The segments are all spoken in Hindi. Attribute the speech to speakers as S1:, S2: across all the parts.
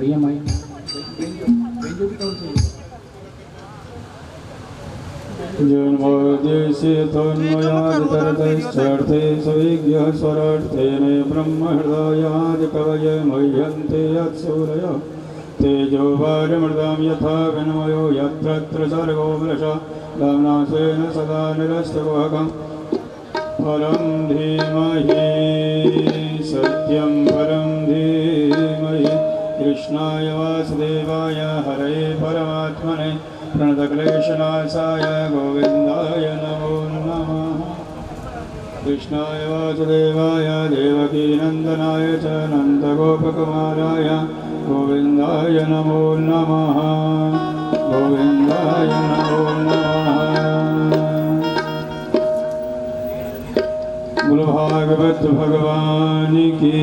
S1: भैया माई
S2: जन्मोद्देश्य तन्मयादितरतश्चार्थे सविज्ञः स्वरार्थेन ब्रह्महृदयादि कवये मह्यन्ते यत्सूरयः तेजो वारिमृतां यथा विनिमयो यत्र सर्गो मृषा दाम्नासेन सदा निरस्तकुहकं परं धीमहि सत्यं परं धीमहि कृष्णाय वासुदेवाय हरये परमात्मने प्रणतक्लेशनाशाय गोविन्दाय नमो नमः। कृष्णाय वासुदेवाय देवकीनन्दनाय च नन्दगोपकुमाराय गोविन्दाय नमो नमः। गोविन्दाय नमो नमः। बोलो भागवत भगवान की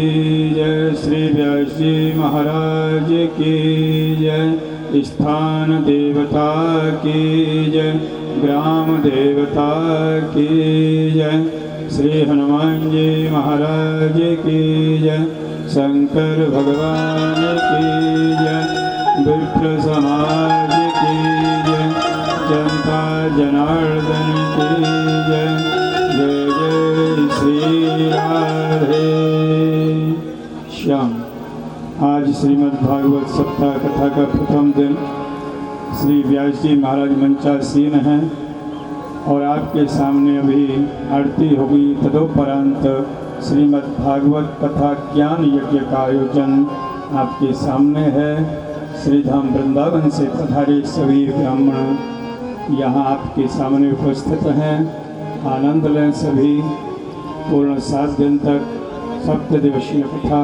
S2: जय। श्री व्यास जी महाराज की जय। स्थान देवता की जय। ग्राम देवता की जय। श्री हनुमान जी महाराज की जय। शंकर भगवान की जय। विप्र समाज की जय। जनता जनार्दन की जय। जय जय श्री राधे श्याम। आज श्रीमद् भागवत सप्ताह कथा का प्रथम दिन। श्री व्यास जी महाराज मंचासीन हैं और आपके सामने अभी आरती होगी। तदोपरांत श्रीमद् भागवत कथा ज्ञान यज्ञ का आयोजन आपके सामने है। श्रीधाम वृंदावन से पधारे सभी ब्राह्मण यहाँ आपके सामने उपस्थित हैं। आनंद लें सभी। पूर्ण 7 दिन तक सप्तदिवसीय कथा।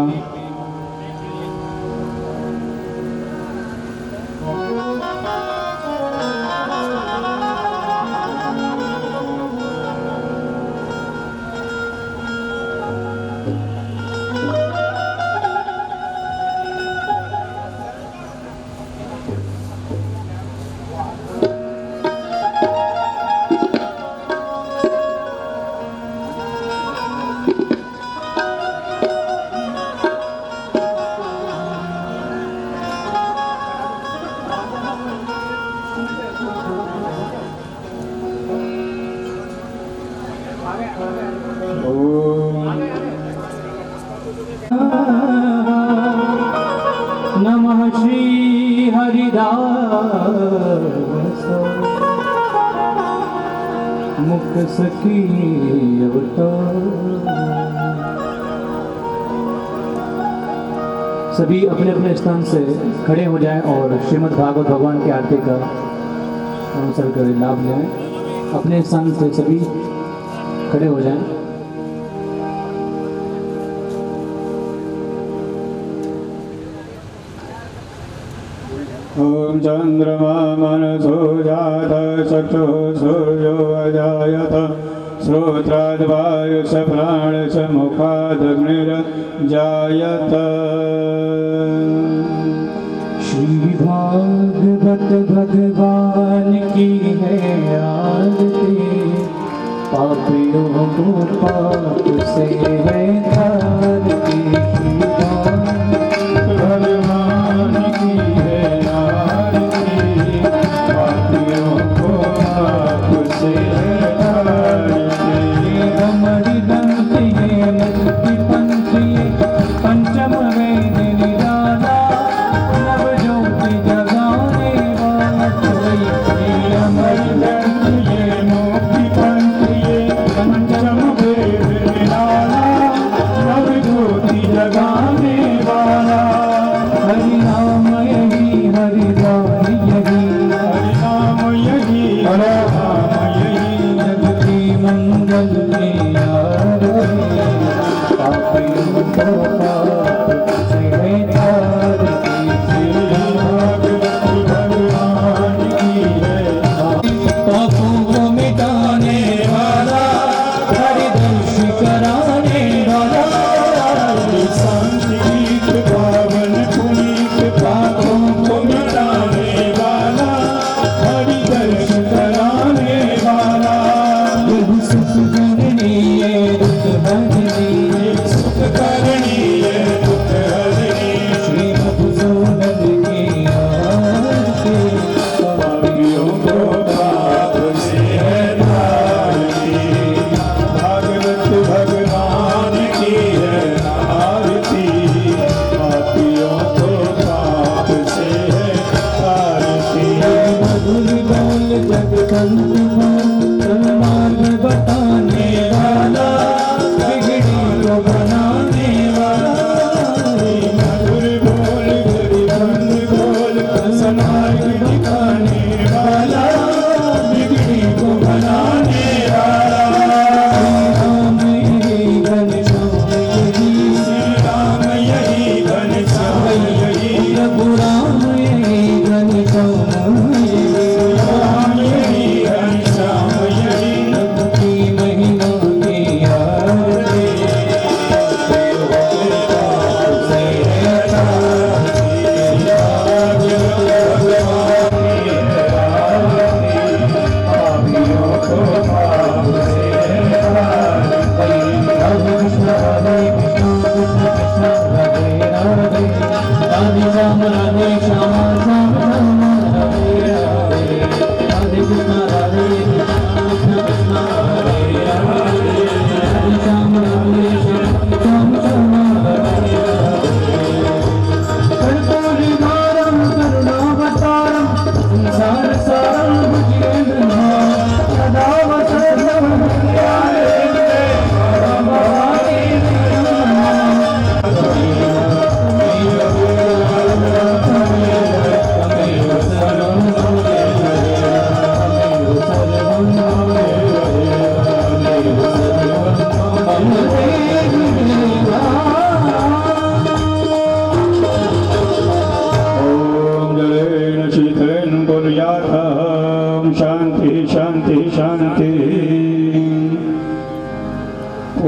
S1: नमः श्री हरिदास मुख सखी अवतार। सभी अपने अपने स्थान से खड़े हो जाएं और श्रीमद् भागवत भगवान की आरती का अवसर कर लाभ लें। अपने स्थान से सभी खड़े हो जाएं।
S2: ओम चंद्रमा मनसो जात चक्षुः सूर्यो अजायत श्रोत्राद् वायुः प्राणश्च मुखादग्निर्जायत।
S1: श्री भागवत भगवान की है आरती। पापियों को पाप से है तारती।
S2: भगवान की है आरती। पापियों को पाप से है तारती।
S1: कमरि दंती मुक्ति पंथी पंचम वेद निराला। नव ज्योति जगाने वाला कोई।
S2: कमरि दंती मुक्ति पंथी पंचम वेद निराला।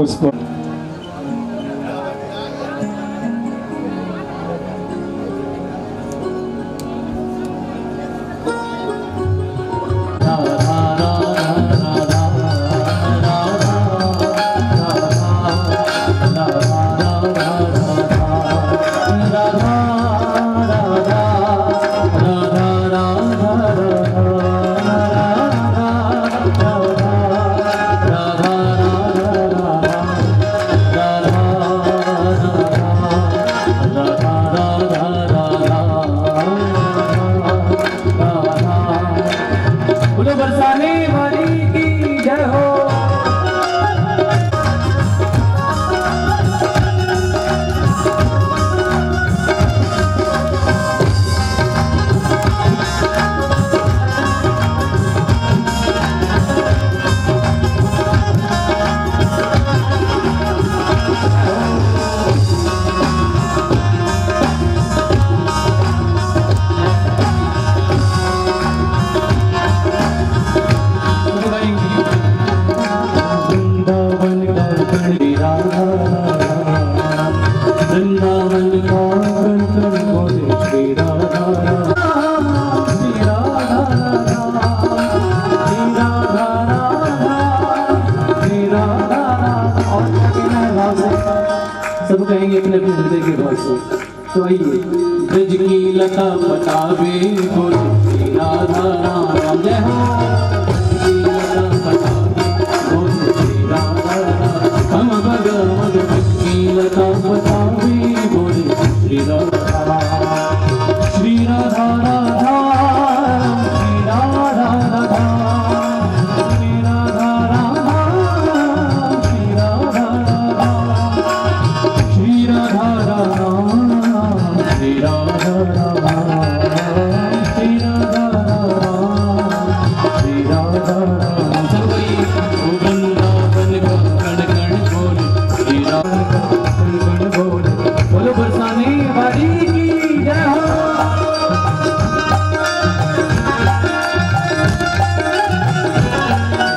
S2: पुष्प
S1: बरसाने वाली की जय हो। वृंदावन का कण कण बोले श्री राधा राधा, श्री राधा राधा, श्री राधा राधा, श्री राधा राधा। और क्या कहना है भाव से? सब कहेंगे अपने अपने हृदय के भाव से। तो आइए, ब्रज की लता पटावे बोले श्री राधा राम जय हो। ब्रज की लता पटावे बोले श्री राधा राम, हम भग मग ब्रज की लता पटावे बोले श्री राधा राम, श्री राधा राधा, श्री राधा राधा, श्री राधा राधा, श्री राधा राधा, श्री राधा राधा, श्री राधा राधा, श्री राधा राधा, श्री राधा राधा। चलो भाई, वृंदावन का कण कण बोले श्री राधा का कण कण बोले, बोलो बरसाने वाली की जय हो।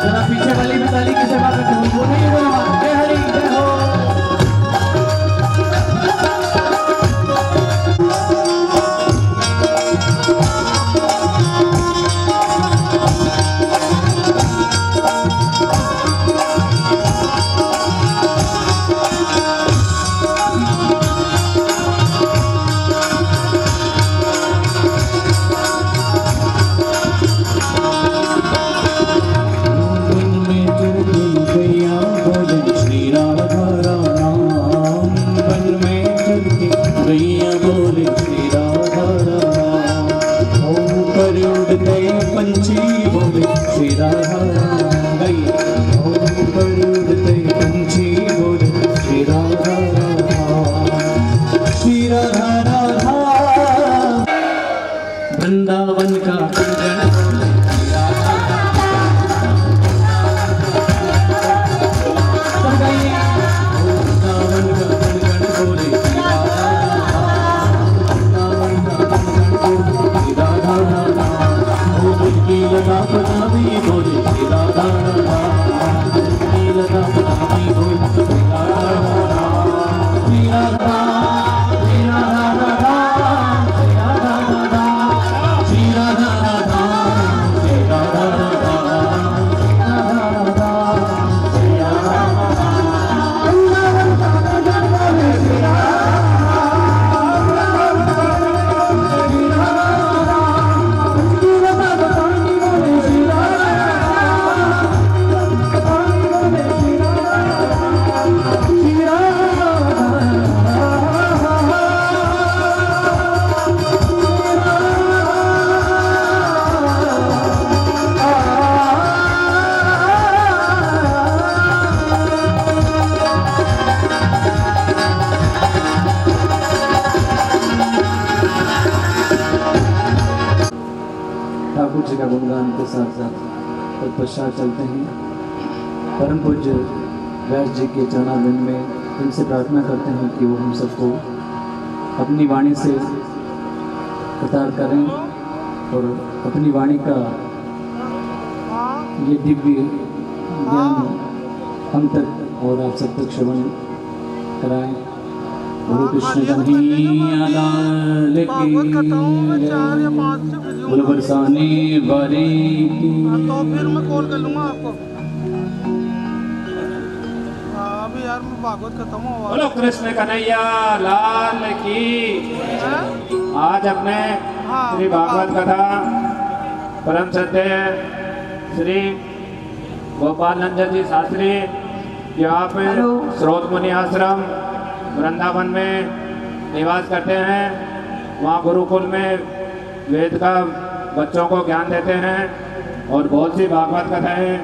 S1: जरा पीछे वाली में ताली की सेवा करते हो, वो नहीं बोलो जय हरि जय हो। पंछी बोले श्री राधा राम, पंछी बोले श्री राधा राम, श्री राधा राधा। वृंदावन का कंगन बोले श्री राधा राम, वृंदावन का कंगन बोले श्री राधा राम, वृंदावन का कंगन बोले श्री राधा राम, की लता पटावी बोले श्री राधा राधा, की लता पटावी बोले श्री राधा राधा, श्री राधा, श्री राधा राधा, श्री राधा राधा, श्री राधा राधा, श्री राधा राधा, श्री राधा राधा, वृंदावन का कंगन बोले श्री राधा। ठाकुर जी का गुणगान के साथ साथ तत्पश्चात चलते हैं परम पूज्य व्यास जी के चरणारविंद में। इनसे प्रार्थना करते हैं कि वो हम सबको अपनी वाणी से प्रचार करें और अपनी वाणी का ये दिव्य ज्ञान हम तक और आप सब तक श्रवण कराएं। गुरु कृष्ण कन्हैया लाल की जय। बोलो बरसाने वाले की।
S3: तो फिर मैं कॉल कर लूँगा आपको। अभी यार मैं भागवत खत्म हुआ।
S2: बोलो कृष्ण कन्हैया लाल की। आज अपने श्री भागवत कथा परम सत्य श्री गोपाल नंदन जी शास्त्री यहाँ पे स्रोत मुनि आश्रम वृंदावन में निवास करते हैं। वहाँ गुरुकुल में वेद का बच्चों को ज्ञान देते हैं और बहुत सी भागवत कथाएं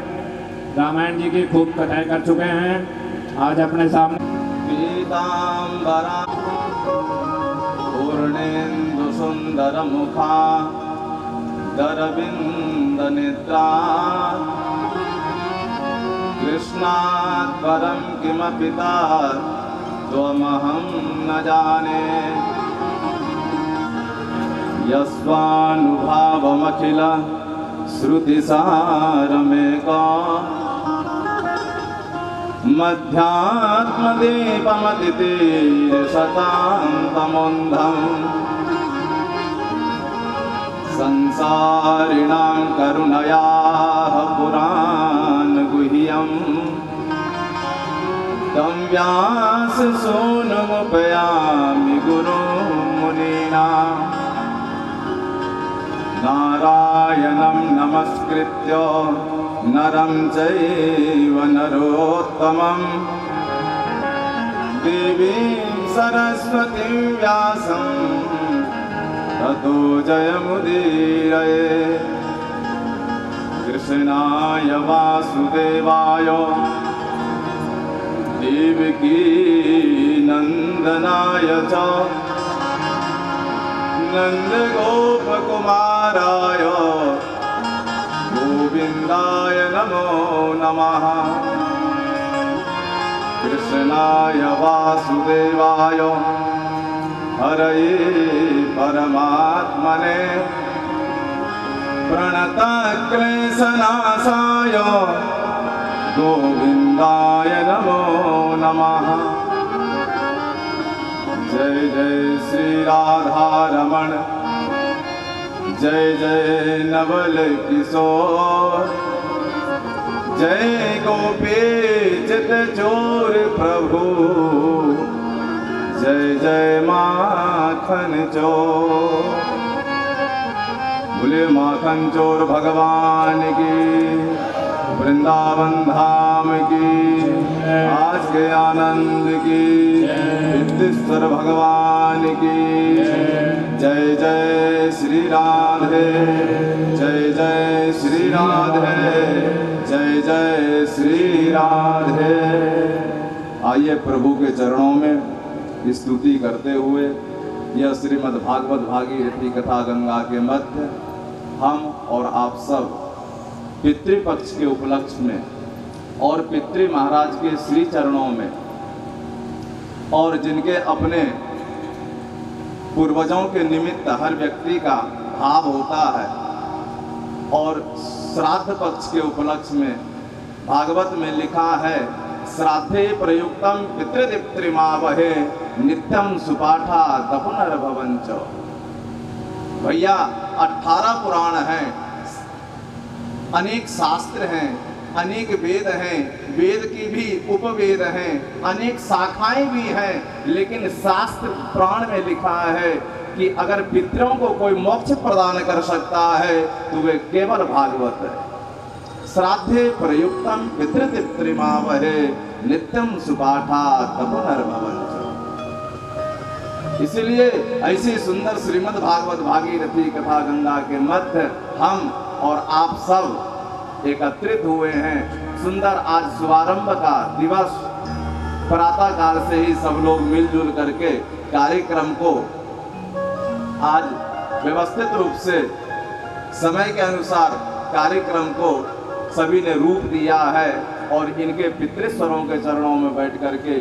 S2: रामायण जी की खूब कथाएं कर चुके हैं। आज अपने सामने
S4: पीताम्बरा पूर्णेन्दु सुंदर मुखा दरविंद निद्रा कृष्णात् परं किमपि त्वमहं न जाने यस्वानुभावमखिल श्रुतिसारमेका मध्यात्मदीपमतितीर्षतान्तमोन्धम् संसारिणां करुणयाः पुराणगुह्यम् तं व्याससूनुमुपयामि गुरुं मुनीनां नारायणं नमस्कृत्य नरं चैव नरोत्तमं देवीं सरस्वतीं व्यासं ततो जयमुदीरये। कृष्णाय वासुदेवाय देवकी नंदनाय च नन्दगोपकुमाराय गोविन्दाय नमो नमः। कृष्णाय वासुदेवाय हरये परमात्मने प्रणतक्लेशनाशाय गोविन्दाय नमो नमः। जय जय श्री राधा रमण जय जय नवल किशोर जय गोपी चित चोर प्रभु जय जय माखन चोर। बोले माखन चोर भगवान की वृंदावन धाम की आज के आनंद की सिद्धेश्वर भगवान की जय जय श्री राधे जय जय श्री राधे जय जय श्री राधे। आइए प्रभु के चरणों में स्तुति करते हुए यह श्रीमद् भागवत भागीरथी कथा गंगा के मध्य हम और आप सब पितृपक्ष के उपलक्ष्य में और पितृ महाराज के श्री चरणों में और जिनके अपने पूर्वजों के निमित्त हर व्यक्ति का भाव होता है और श्राद्ध पक्ष के उपलक्ष्य में भागवत में लिखा है श्राद्धे प्रयुक्तम पितृदिप्त्रिमावहे नित्यम सुपाठा दपुनर्भवंच। भैया 18 पुराण हैं, अनेक शास्त्र हैं, अनेक वेद हैं, वेद की भी उपवेद हैं, अनेक शाखाएं भी हैं, लेकिन शास्त्र पुराण में लिखा है कि अगर पितरों को कोई मोक्ष प्रदान कर सकता है तो वे केवल भागवत है। श्राद्धे प्रयुक्तम पितृदिप्त्रिमावहे नित्यम सुपाठा तपुनर्भवंच। इसलिए ऐसी सुंदर श्रीमद् भागवत भागीरथी कथा गंगा के मध्य हम और आप सब एकत्रित हुए हैं। सुंदर आज शुभारंभ का दिवस, प्रातः काल से ही सब लोग मिलजुल करके कार्यक्रम को आज व्यवस्थित रूप से समय के अनुसार कार्यक्रम को सभी ने रूप दिया है और इनके पितृस्वरों के चरणों में बैठ करके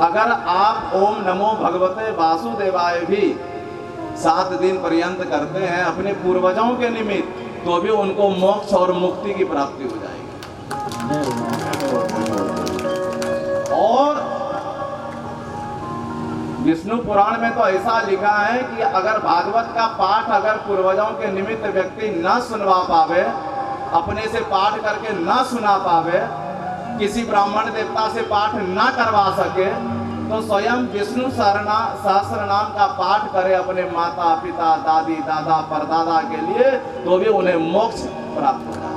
S4: अगर आप ओम नमो भगवते वासुदेवाय भी 7 दिन पर्यंत करते हैं अपने पूर्वजों के निमित्त तो भी उनको मोक्ष और मुक्ति की प्राप्ति हो जाएगी। विष्णु पुराण में तो ऐसा लिखा है कि अगर भागवत का पाठ अगर पूर्वजों के निमित्त व्यक्ति न सुनवा पावे, अपने से पाठ करके न सुना पावे, किसी ब्राह्मण देवता से पाठ न करवा सके, तो स्वयं विष्णु सहस्त्र नाम का पाठ करे अपने माता पिता दादी दादा परदादा के लिए, तो भी उन्हें मोक्ष प्राप्त होगा।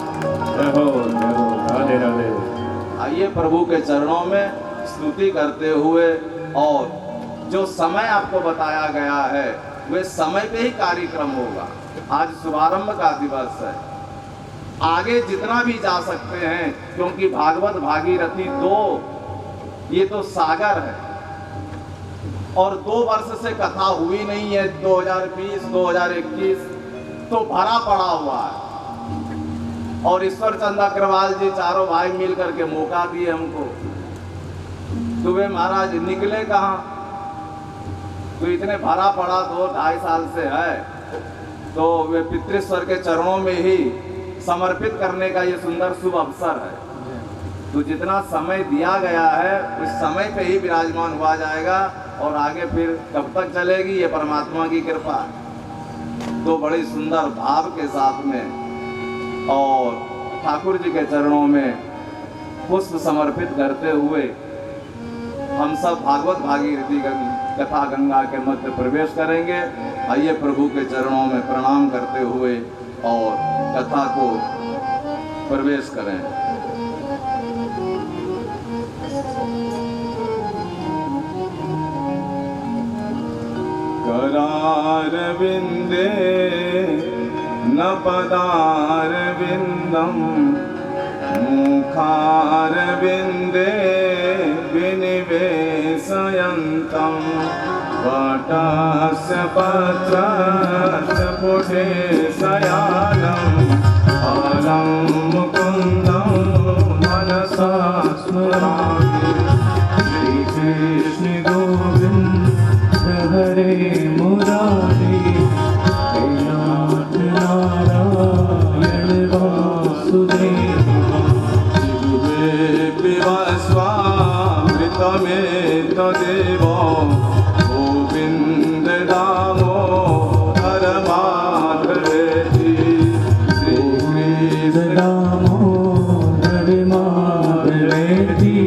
S2: राधे राधे।
S4: आइए प्रभु के चरणों में स्तुति करते हुए, और जो समय आपको बताया गया है वे समय पे ही कार्यक्रम होगा। आज शुभारंभ का दिवस है, आगे जितना भी जा सकते हैं, क्योंकि भागवत भागीरथी 2 ये तो सागर है, और 2 वर्ष से कथा हुई नहीं है। 2020 2021 तो भरा पड़ा हुआ है, और ईश्वर चंद अग्रवाल जी चारों भाई मिल करके मौका दिए हमको। तो वे महाराज निकले कहाँ, तो इतने भरा पड़ा 2-2.5 साल से है, तो वे पितृश्वर के चरणों में ही समर्पित करने का ये सुंदर शुभ अवसर है। तो जितना समय दिया गया है उस समय पे ही विराजमान हुआ जाएगा, और आगे फिर कब तक चलेगी ये परमात्मा की कृपा। तो बड़ी सुंदर भाव के साथ में और ठाकुर जी के चरणों में पुष्प समर्पित करते हुए हम सब भागवत भागीरथी कथा गंगा के मध्य प्रवेश करेंगे। आइए प्रभु के चरणों में प्रणाम करते हुए और कथा को प्रवेश करें। करार विंदे न पदार विंदम, मुखार विंदे विनिवेशयन्तं, वटस्य पत्रस्य पुटे शयानं, अलं मुकुन्दं मनसा स्मरामि।
S1: श्रीकृष्ण गोविन्द हरे मुरारी, नाथ नारायण वासुदेव।
S4: पिबस्वामृतमेतदेव, गोविन्द दामोदर माधवेति।
S1: गोविन्द दामोदर माधवेति।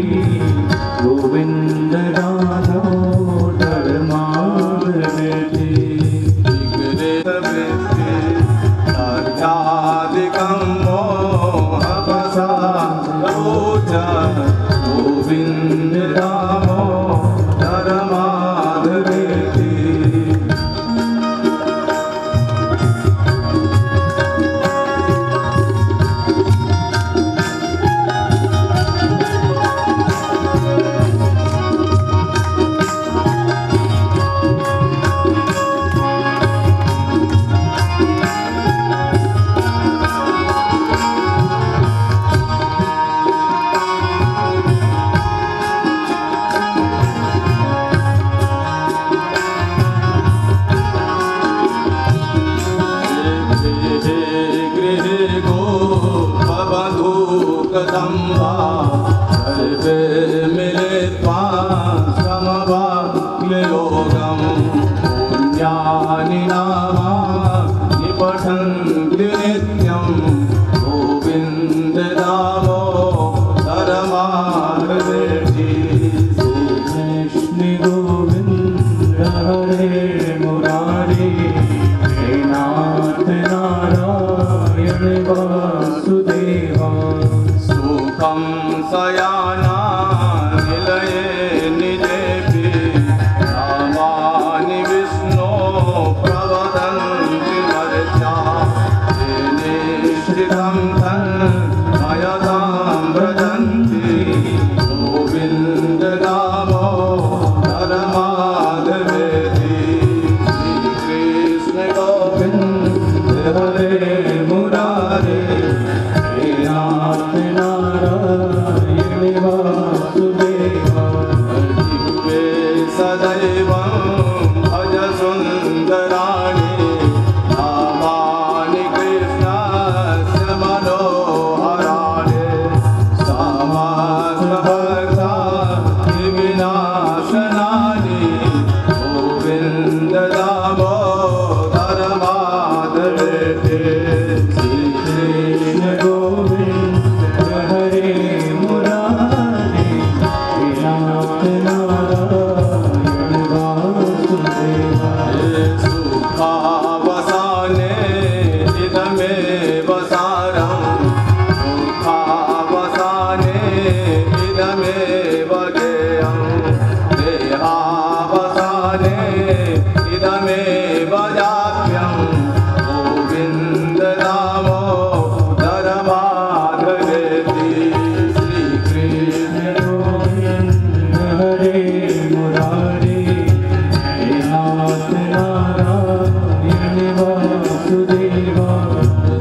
S1: वासुदेवा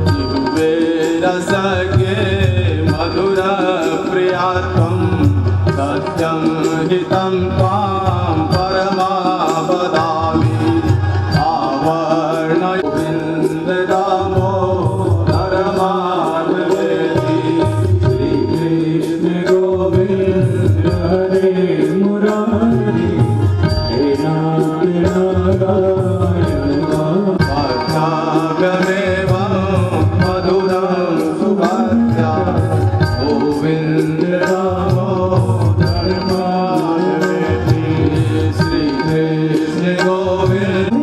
S4: जिह्वे रसगे मधुर प्रियात्वं सत्यं हितं त्वां परमावदामि आवर्ण गोविन्द दामोदर माधवेति
S1: श्रीकृष्ण गोविंद हरे मुरारी हे नारायण
S4: भक्तागमेवं मधुरं सुभद्रा गोविन्द दामोदर माधवेति श्रीकृष्ण गोविन्द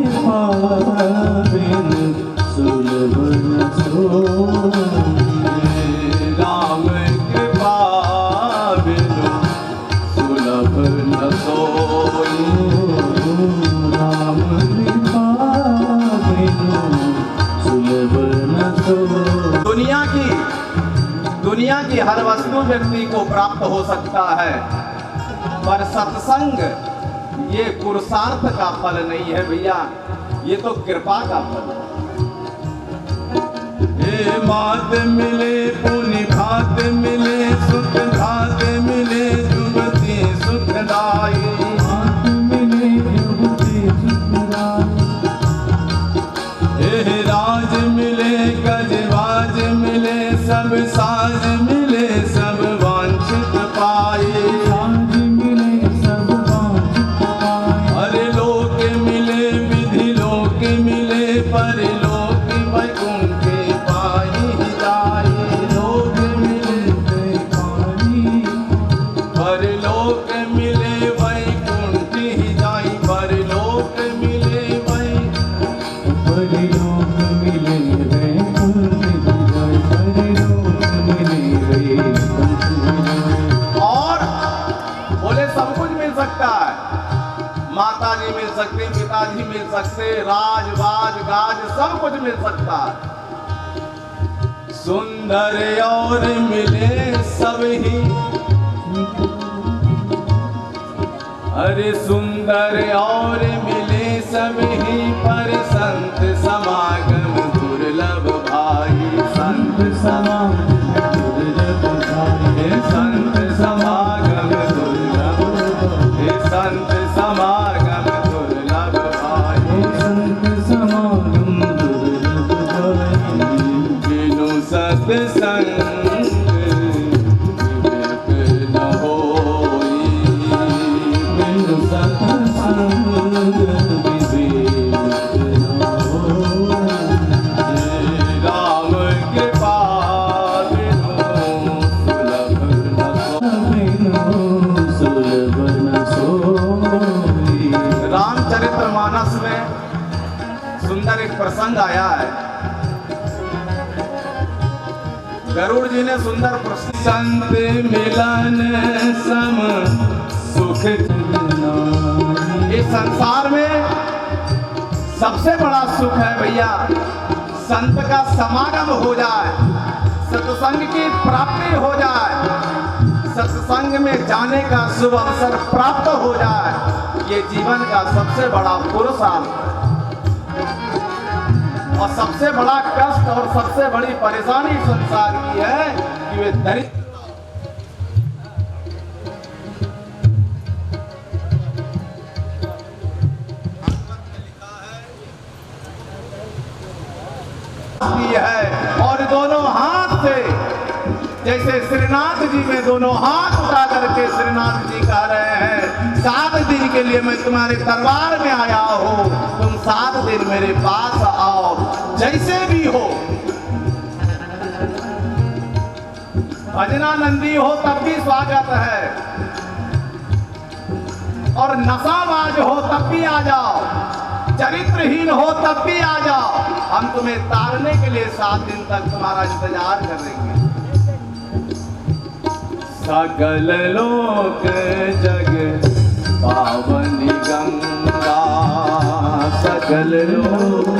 S4: राम कृपा बिनु सुलभ न सोई दुनिया की हर वस्तु व्यक्ति को प्राप्त हो सकता है, पर सत्संग ये पुरुषार्थ का फल नहीं है भैया, ये तो कृपा का फल है। हे मात मिले पुनि भात मिले सुख धात मिले जुगति सुखदाई हे राज मिले गजवाज मिले सब साज मिले सब वांछित पाए हरे लोक मिले विधि लोक मिले परलोक वैकुंठ पाई जाए लोक मिले परलोक मिले वैकुंठ जाई परलोक मिले और बोले सब कुछ मिल सकता है, माता जी मिल सकते, पिताजी मिल सकते, राज बाज गाज सब कुछ मिल सकता है। सुंदर और मिले सब ही, अरे सुंदर और मिले सब ही, पर संत समागम दुर्लभ भाई संत समागम दुर्लभ भाई संत समागम दुर्लभ हे संत समागम दुर्लभ भाई संत समागम दुर्लभ भाई बिनु सत्संग विवेक न होई बिनु सत्संग राम कृपा बिनु सुलभ न सोई। रामचरितमानस में सुंदर एक प्रसंग आया है। गरुड़ जी ने सुंदर प्रसंग संत मिलन सम सुख इस संसार में सबसे बड़ा सुख है भैया, संत का समागम हो जाए, सत्संग की प्राप्ति हो जाए, सत्संग में जाने का शुभ अवसर प्राप्त हो जाए, ये जीवन का सबसे बड़ा पुरुषार्थ और सबसे बड़ा कष्ट और सबसे बड़ी परेशानी संसार की है कि वे दरिद्र है। और दोनों हाथ से जैसे श्रीनाथ जी में दोनों हाथ उठा करके श्रीनाथ जी कह रहे हैं 7 दिन के लिए मैं तुम्हारे दरबार में आया हूँ, तुम 7 दिन मेरे पास आओ, जैसे भी हो, भजनानंदी हो तब भी स्वागत है, और नशाबाज हो तब भी आ जाओ, चरित्रहीन हो तब भी आ जाओ, हम तुम्हें तारने के लिए 7 दिन तक तुम्हारा इंतजार करेंगे। सकल लोक जग पावनी गंगा, सकल लोक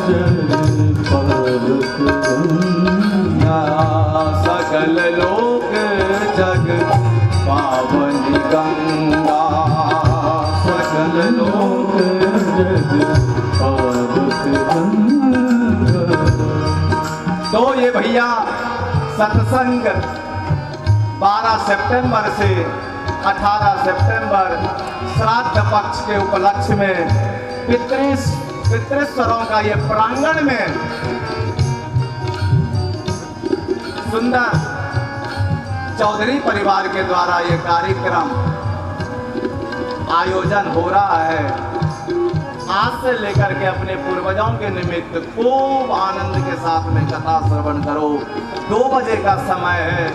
S4: जग पावनी गंगा, सकल लोक जग पावनी गंगा, सकल लोक जग पावनी गंगा। तो ये भैया सत्संग 12 सितंबर से 18 सितंबर श्राद्ध पक्ष के उपलक्ष्य में पितृस्वरों का ये प्रांगण में सुंदर चौधरी परिवार के द्वारा ये कार्यक्रम आयोजन हो रहा है। आज से लेकर के अपने पूर्वजों के निमित्त खूब आनंद के साथ में कथा श्रवण करो। 2 बजे का समय है,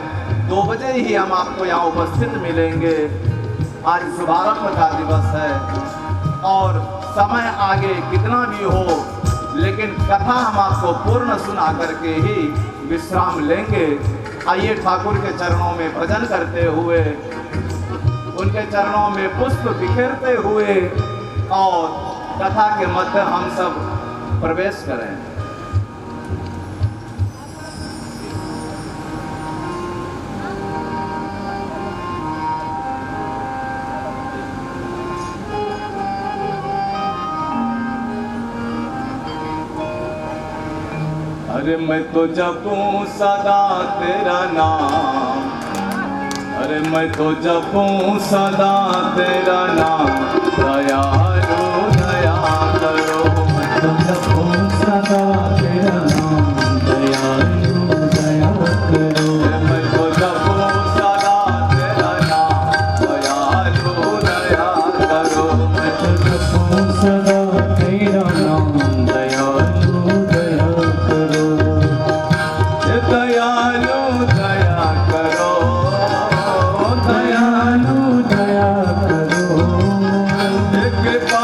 S4: 2 बजे ही हम आपको यहाँ उपस्थित मिलेंगे। आज शुभारंभ का दिवस है और समय आगे कितना भी हो, लेकिन कथा हम आपको पूर्ण सुना करके ही विश्राम लेंगे। आइए ठाकुर के चरणों में भजन करते हुए, उनके चरणों में पुष्प बिखेरते हुए और कथा के मध्य हम सब प्रवेश करें। अरे मैं तो जपूं सदा तेरा नाम, अरे मैं तो जपूं सदा तेरा नाम, दयालु दया करो।
S1: मैं तो जपूं सदा तेरा नाम, दयालु दया करो।
S4: मैं तो जपूं सदा तेरा नाम, दयालु दया करो।
S1: मैं तो जपूं सदा तेरा नाम, दयालु दया करो।
S4: दयालु दया करो,
S1: दयालु दया करो।
S4: कृपा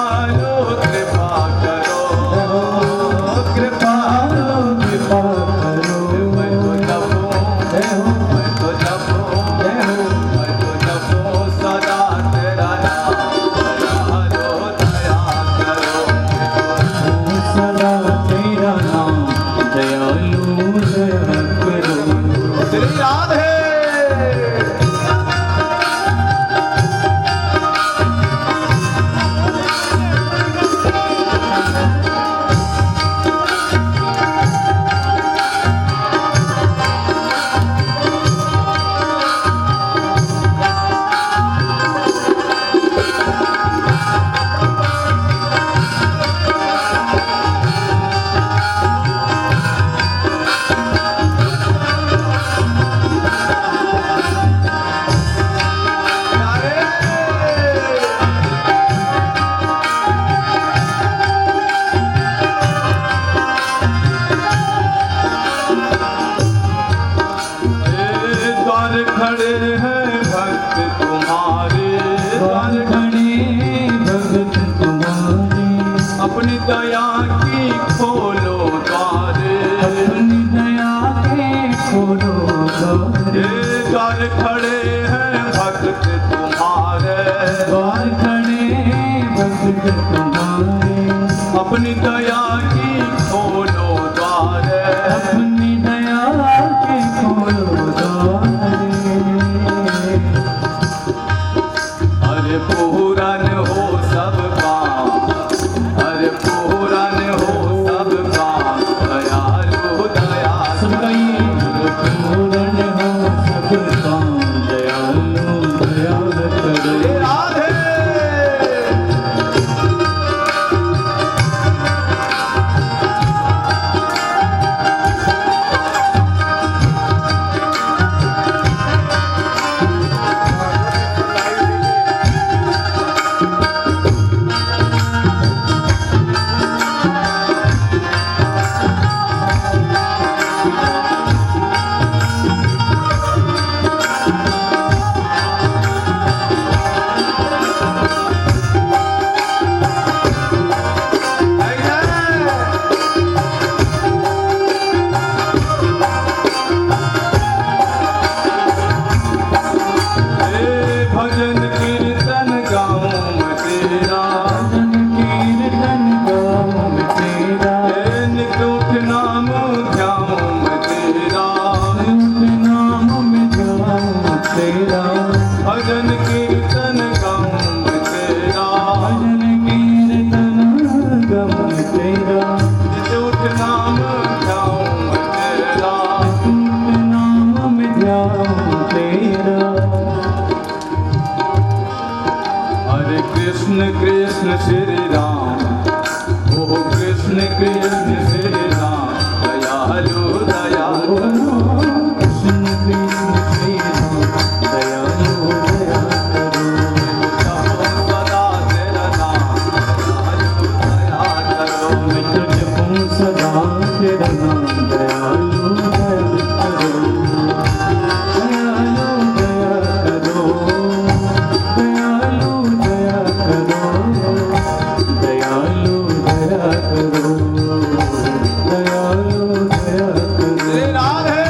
S4: कृष्ण कृष्ण श्री राम दयालु दया करो।
S1: कृष्ण कृष्ण श्री राम दयालु दया करो।
S4: सदा तेरा नाम दयालु दया करो।
S1: मैं तो जपूं सदा तेरा नाम दयालु दया करो। दयालु दया करो। दयालु दया करो। दयालु दया करो। दयालु दया करो।
S4: श्री राधे।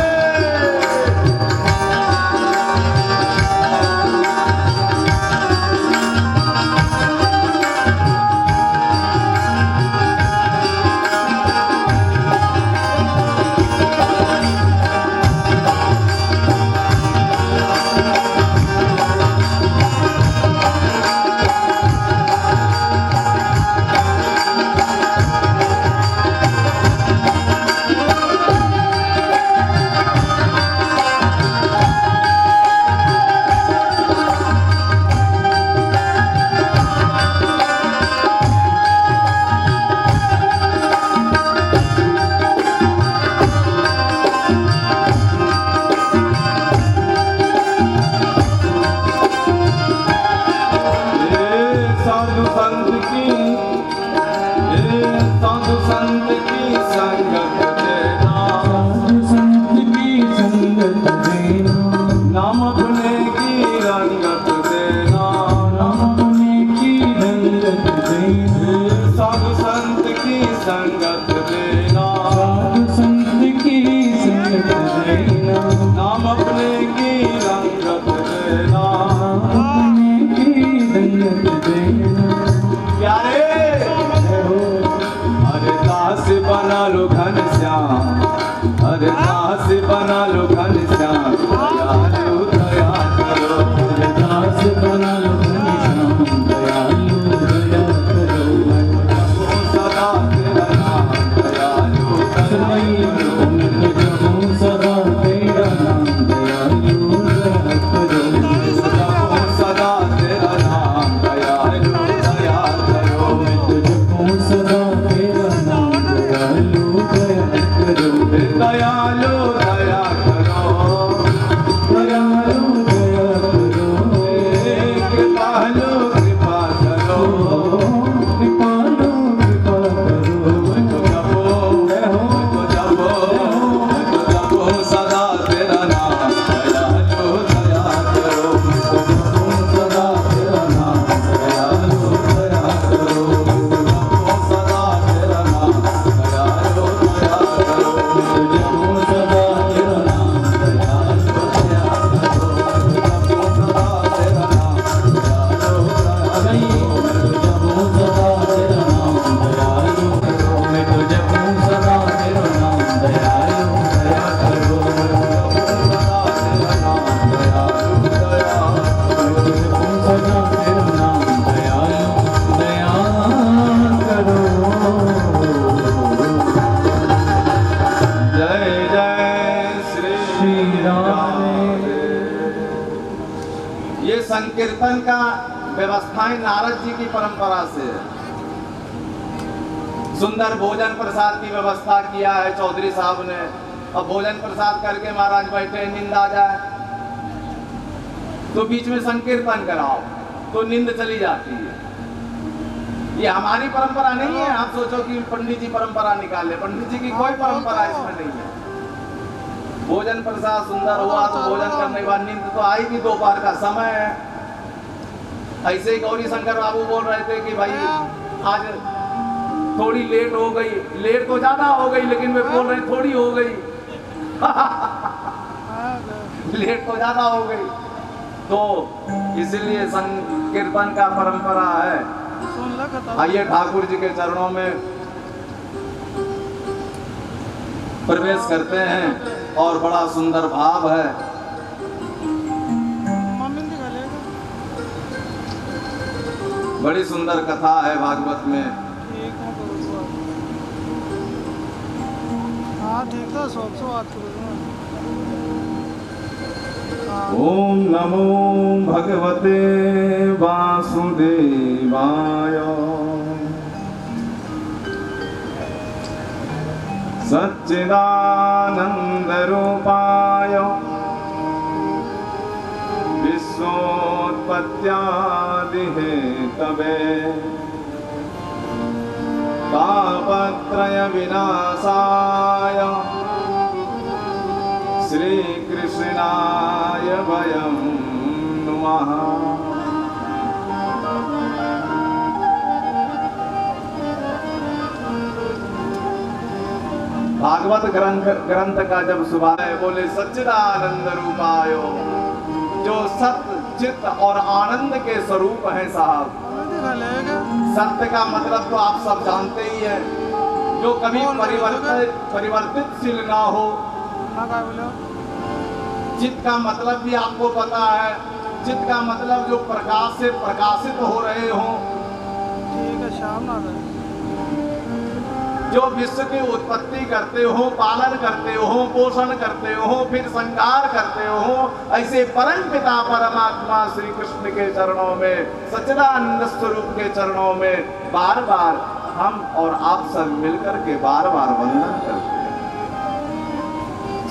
S4: साधु संत की साधु संत की संगत देना।
S1: साधु संत की संगत देना।
S4: नाम अपने की रंगत देना।
S1: नाम अपने की रंगत देना।
S4: साधु संत की संगत देना।
S1: साधु संत की संगत देना।
S4: नाम अपने की रंगत देना।
S1: अपने की रंगत देना।
S4: प्यारे अरे दास बना लो घनश्याम। अरे दास बना लो घनश्याम। दयालु दया करो।
S1: दास बना लो घनश्याम दयालु दया करो।
S4: सदा तेरा नाम दयालु दया करो।
S1: मैं तो जपूं सदा तेरा नाम दयालु दया करो।
S4: सदा तेरा नाम दयालु दया करो।
S1: मैं तो जपूं सदा तेरा नाम दयालु दया करो।
S4: दयालु दया करो।
S1: दयालु दया करो।
S4: कृपालु कृपा करो।
S1: कृपालु कृपा करो।
S4: मैं तो जपो सदा तेरा नाम दयालु दया करो।
S1: सदा तेरा नाम दयालु दया करो।
S4: सदा तेरा नाम दयालु दया करो।
S1: जपूं सदा तेरा नाम दयालु दया करो।
S4: सदा तेरा नाम दयालु दया
S1: मैं तो जपूं सदा तेरा नाम दयालु दया करो।
S4: सदा तेरा नाम दयालु दया
S1: मैं तो जपूं सदा तेरा नाम दयालु दया करो।
S4: जय जय श्री राम। ये संकीर्तन का व्यवस्थाएं नारद जी की परंपरा से है। सुंदर भोजन प्रसाद की व्यवस्था किया है चौधरी साहब ने। अब भोजन प्रसाद करके महाराज बैठे, नींद आ जाए तो बीच में संकीर्तन कराओ तो नींद चली जाती है। ये हमारी परंपरा नहीं है। आप सोचो कि पंडित जी परंपरा निकाले, पंडित जी की कोई परंपरा इसमें नहीं है। भोजन प्रसाद सुंदर हुआ तो भोजन करने के बाद नींद तो आएगी। दोपहर का समय है। ऐसे ही गौरी शंकर बाबू बोल रहे थे कि भाई आज थोड़ी लेट हो गई। लेट तो ज्यादा हो गई लेकिन वे बोल रहे थोड़ी हो गई। लेट तो ज्यादा हो गई। तो इसलिए संकीर्तन का परंपरा है।
S3: सुन ला खत्म।
S4: आइए ठाकुर जी के चरणों में प्रवेश करते हैं और बड़ा सुंदर भाव है।
S3: मम्मी दिखा लेगा।
S4: बड़ी सुंदर कथा है भागवत में।
S3: ठीक है करो हाँ ठीक है। 100 बात करो।
S4: ओम नमो भगवते वासुदेवाय। सच्चिदानन्दरूपाय विश्वोत्पत्त्यादिहेतवे तापत्रयविनाशाय श्रीकृष्णाय वयं नमः। भागवत ग्रंथ का जब सुबह है बोले सच्चिदानंद रूपायो, जो सत्य चित्त और आनंद के स्वरूप है साहब। सत्य का मतलब तो आप सब जानते ही हैं, जो कभी परिवर्तितशील ना हो। चित्त का मतलब भी आपको पता है, चित्त का मतलब जो प्रकाश से प्रकाशित हो रहे हो,
S3: ठीक है, शाम ना
S4: जो विश्व की उत्पत्ति करते हो, पालन करते हो, पोषण करते हो, फिर संहार करते हो, ऐसे परम पिता परमात्मा श्री कृष्ण के चरणों में, सच्चिदानंद स्वरूप के चरणों में बार बार हम और आप सब मिलकर के बार बार वंदन करते हैं।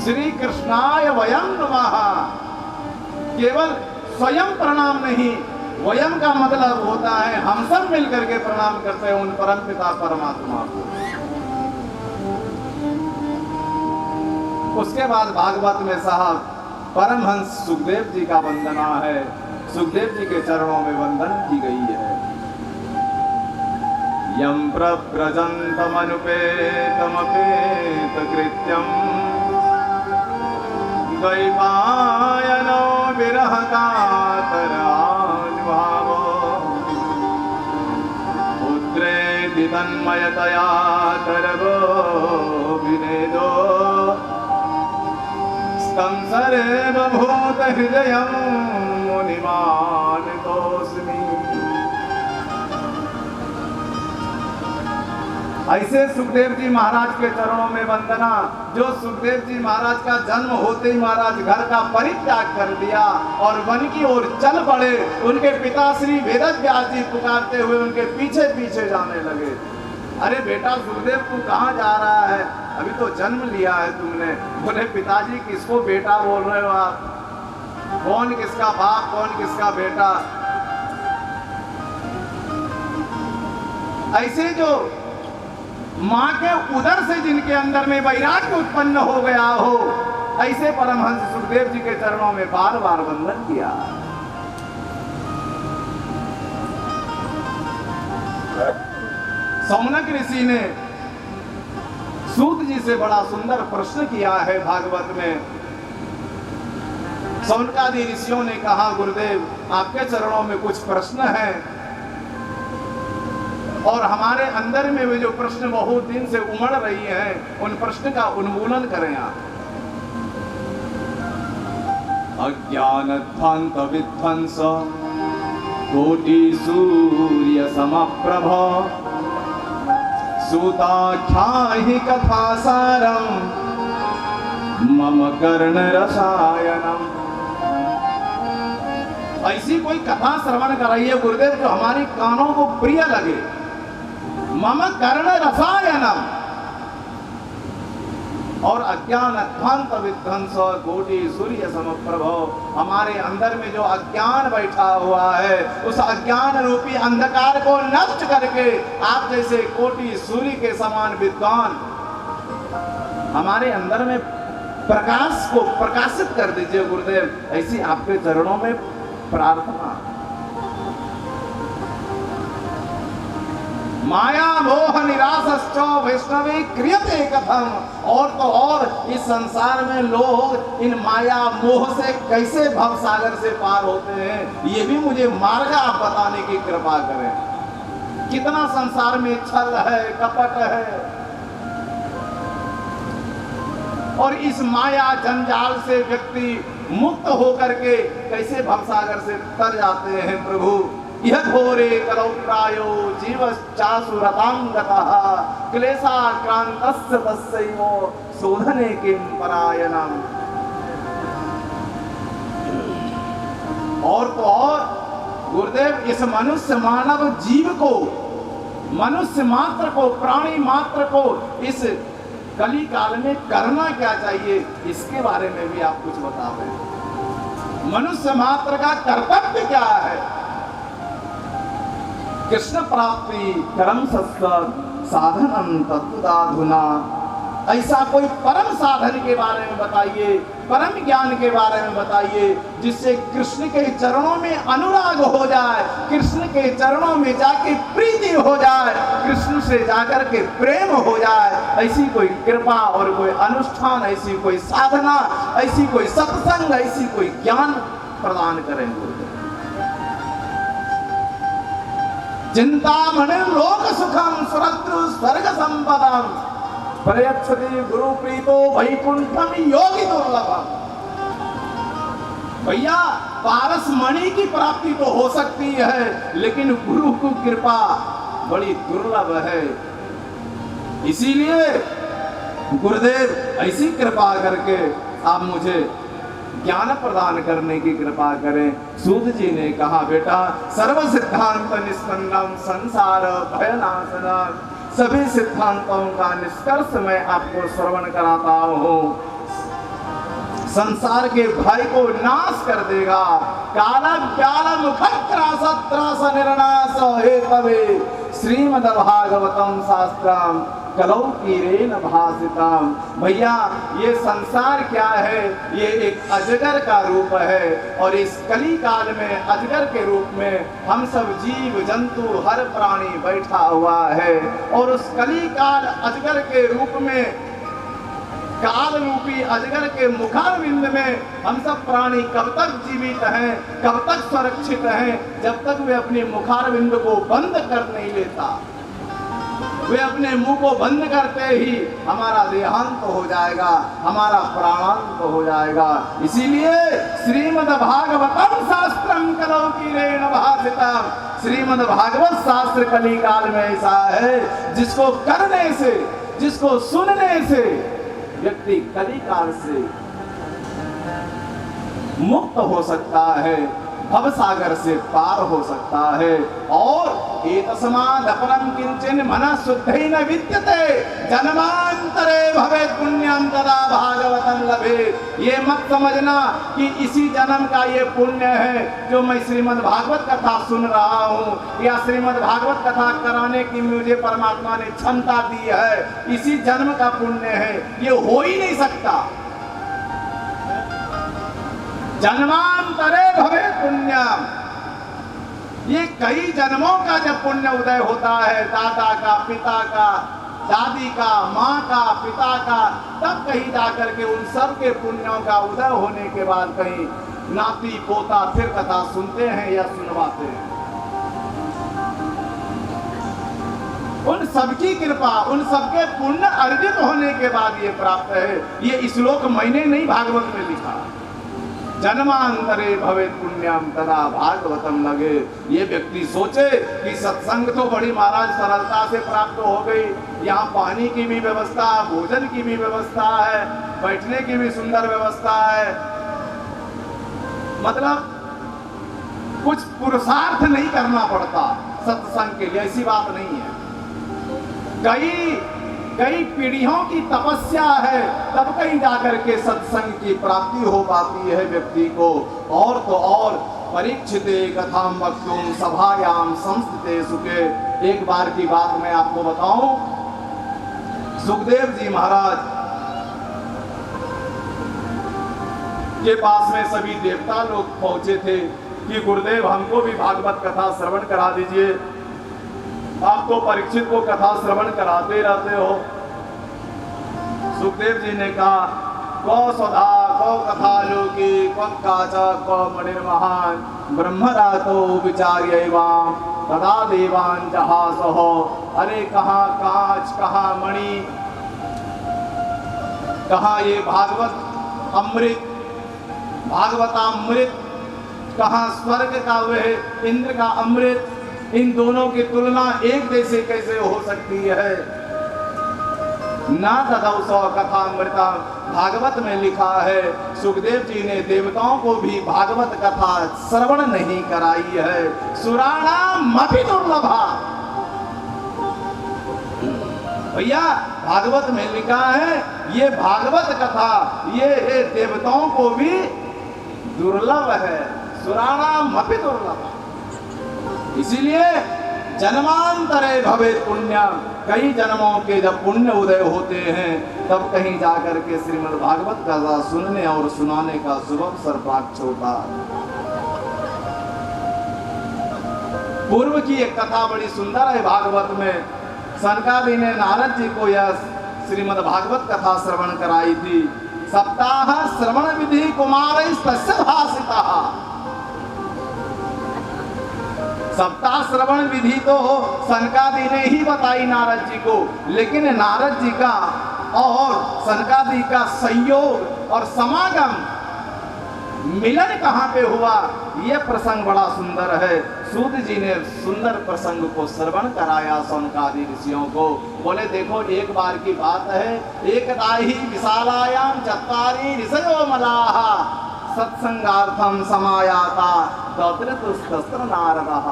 S4: श्री कृष्णाय वयं नमः। केवल स्वयं प्रणाम नहीं, वयम का मतलब होता है हम सब मिलकर के प्रणाम करते हैं उन परम पिता परमात्मा को। उसके बाद भागवत में साहब परमहंस सुखदेव जी का वंदना है। सुखदेव जी के चरणों में वंदन की गई है। यम प्रव्रजन्तमनुपेतमपेत कृत्यम द्वैपायनो विरह कातरानुभावो पुत्रेति तन्मयतया तरवो विनेदो तं सर्वभूत हृदयं मुनिमानतोऽस्मि। ऐसे सुखदेव जी महाराज के चरणों में वंदना। जो सुखदेव जी महाराज का जन्म होते ही महाराज घर का परित्याग कर दिया और वन की ओर चल पड़े। उनके पिता श्री वेदव्यास जी पुकारते हुए उनके पीछे पीछे जाने लगे। अरे बेटा सुखदेव तू कहाँ जा रहा है? अभी तो जन्म लिया है तुमने। बोले पिताजी किसको बेटा बोल रहे हो आप? कौन किसका बाप, कौन किसका बेटा? ऐसे जो माँ के उदर से जिनके अंदर में वैराग्य उत्पन्न हो गया हो, ऐसे परमहंस सुखदेव जी के चरणों में बार बार वंदन किया। सौनक ऋषि ने सूत जी से बड़ा सुंदर प्रश्न किया है भागवत में। सौनकादि ऋषियों ने कहा गुरुदेव आपके चरणों में कुछ प्रश्न हैं और हमारे अंदर में वे जो प्रश्न बहुत दिन से उमड़ रही हैं, उन प्रश्न का उन्मूलन करें आप। अज्ञानध्वांत विध्वंस कोटि सूर्य समप्रभ सूताख्याहि कथासारम मम कर्ण रसायनम। ऐसी कोई कथा श्रवण कराइए गुरुदेव जो हमारी कानों को प्रिय लगे। मम कर्ण रसायनम। और अज्ञान अध्वांत विध्वंस कोटि सूर्य समप्रभ। हमारे अंदर में जो अज्ञान बैठा हुआ है, उस अज्ञान रूपी अंधकार को नष्ट करके आप जैसे कोटि सूर्य के समान विद्वान हमारे अंदर में प्रकाश को प्रकाशित कर दीजिए गुरुदेव। ऐसी आपके चरणों में प्रार्थना। माया मोह निराशश्च वैष्णवे क्रियते कथम। और तो और इस संसार में लोग इन माया मोह से कैसे भव सागर से पार होते हैं, ये भी मुझे मार्ग आप बताने की कृपा करें। कितना संसार में छल है, कपट है, और इस माया जंजाल से व्यक्ति मुक्त होकर के कैसे भवसागर से तर जाते हैं प्रभु। यह घोरे कलौत्रायो जीवश्चासुरतांगतः क्लेशाक्रांतस्य तस्यैव शोधने किं परायणम्। और तो और गुरुदेव इस मनुष्य मानव जीव को, मनुष्य मात्र को, प्राणी मात्र को इस कली काल में करना क्या चाहिए, इसके बारे में भी आप कुछ बताओ। मनुष्य मात्र का कर्तव्य क्या है? कृष्ण प्राप्ति कर्म साधनम तत्वदाधुना। ऐसा कोई परम साधन के बारे में बताइए, परम ज्ञान के बारे में बताइए, जिससे कृष्ण के चरणों में अनुराग हो जाए, कृष्ण के चरणों में जाके प्रीति हो जाए, कृष्ण से जाकर के प्रेम हो जाए। ऐसी कोई कृपा और कोई अनुष्ठान, ऐसी कोई साधना, ऐसी कोई सत्संग, ऐसी कोई ज्ञान प्रदान करेंगे। चिंतामणि लोक सुखम सुरत्रु स्वर्ग संपदम प्रयच्छति गुरु प्रीतो वैकुंठम योगी दुर्लभम। भैया पारस मणि की प्राप्ति तो हो सकती है, लेकिन गुरु की कृपा बड़ी दुर्लभ है। इसीलिए गुरुदेव ऐसी कृपा करके आप मुझे ज्ञान प्रदान करने की कृपा करें। सूत जी ने कहा, बेटा सर्व सिद्धांत निष्पन्नम संसार भयनाशनम। सभी सिद्धांतों का निष्कर्ष मैं आपको श्रवण कराता हूँ। संसार के भय को नाश कर देगा। काला प्याला मुखत्रास निर्नाश हेतवे श्रीमद्भागवतम शास्त्रम कलौ कीरेन भासितम। भैया ये संसार क्या है? ये एक अजगर का रूप है, और इस कली काल में अजगर के रूप में हम सब जीव जंतु हर प्राणी बैठा हुआ है। और उस कली काल अजगर के रूप में, काल रूपी अजगर के मुखारविंद में हम सब प्राणी कब तक जीवित हैं, कब तक सुरक्षित हैं? जब तक वे अपने मुखारविंद को बंद कर नहीं लेता। वे अपने मुंह को बंद करते ही हमारा देहांत हो जाएगा, हमारा प्राणांत हो जाएगा। इसीलिए श्रीमद्भागवतम शास्त्रम कलौ कीरेण भासितम। श्रीमद्भागवत शास्त्र कली काल में ऐसा है जिसको करने से, जिसको सुनने से व्यक्ति कली काल से मुक्त हो सकता है, भव सागर से पार हो सकता है। और एतस्माद् अपरं किंचन मनः शुद्धेन विद्यते जन्मांतरे भवेत् पुण्यं तदा भागवतं लभेत्। ये मत समझना कि इसी जन्म का ये पुण्य है जो मैं श्रीमद् भागवत कथा सुन रहा हूँ, या श्रीमद् भागवत कथा कराने की मुझे परमात्मा ने क्षमता दी है, इसी जन्म का पुण्य है। ये हो ही नहीं सकता। जन्मांतरे भवे पुण्यम। ये कई जन्मों का जब पुण्य उदय होता है, दादा का, पिता का, दादी का, माँ का, पिता का, तब कहीं जाकर के उन सब के पुण्यों का उदय होने के बाद कहीं नाती पोता फिर कथा सुनते हैं या सुनवाते हैं। उन सबकी कृपा, उन सबके पुण्य अर्जित होने के बाद ये प्राप्त है। ये श्लोक मैंने नहीं भागवत में लिखा। जन्मांतरे भवेत् पुण्यम तदा भागवतम लगे। ये व्यक्ति सोचे कि सत्संग तो बड़ी महाराज सरलता से प्राप्त हो गई, यहाँ पानी की भी व्यवस्था, भोजन की भी व्यवस्था है, बैठने की भी सुंदर व्यवस्था है, मतलब कुछ पुरुषार्थ नहीं करना पड़ता सत्संग के लिए। ऐसी बात नहीं है। कई पीढ़ियों की तपस्या है, तब कहीं जाकर के सत्संग की प्राप्ति हो पाती है व्यक्ति को। और तो और परीक्षिते कथाम वक्तुम सभायाम संस्थिते सुखे। एक बार की बात मैं आपको बताऊं, सुखदेव जी महाराज के पास में सभी देवता लोग पहुंचे थे कि गुरुदेव हमको भी भागवत कथा श्रवण करा दीजिए। आप तो परीक्षित को कथा श्रवण कराते रहते हो। सुखदेव जी ने कहा, कौ सदा कौ कथा लोकी कौ काचा कौ मणिर्महान ब्रह्मरातो विचार्यैवाम तदा देवान जहासहो। अरे कहाँ कांच, कहाँ मणि, कहाँ ये भागवत अमृत, भागवतामृत, कहाँ स्वर्ग का वह इंद्र का अमृत। इन दोनों की तुलना एक जैसे कैसे हो सकती है? ना तदौसौ कथामृता। भागवत में लिखा है सुखदेव जी ने देवताओं को भी भागवत कथा श्रवण नहीं कराई है। सुराणाम अपि दुर्लभा। भैया भागवत में लिखा है ये भागवत कथा ये देवताओं को भी दुर्लभ है, सुराणाम अपि दुर्लभ। इसीलिए जन्मांतरे भवे पुण्यम, कई जन्मों के जब पुण्य उदय होते हैं तब कहीं जाकर के श्रीमद् भागवत कथा सुनने और सुनाने का शुभ अवसर प्राप्त होता। पूर्व की एक कथा बड़ी सुंदर है भागवत में। सनकादि ने नारद जी को यह श्रीमद् भागवत कथा श्रवण कराई थी। सप्ताह श्रवण विधि कुमार भाषिता। सप्ताह श्रवण विधि तो सनकादि ने ही बताई नारद जी को, लेकिन नारद जी का और सनकादि का संयोग और समागम मिलन कहाँ पे हुआ, यह प्रसंग बड़ा सुंदर है। सूत जी ने सुंदर प्रसंग को श्रवण कराया सनकादि ऋषियों को। बोले देखो एक बार की बात है, एकदा ही विशालायाम चत्वारि ऋषयो मलाहा सत्संगार्थम समायाता तत्र नारदः।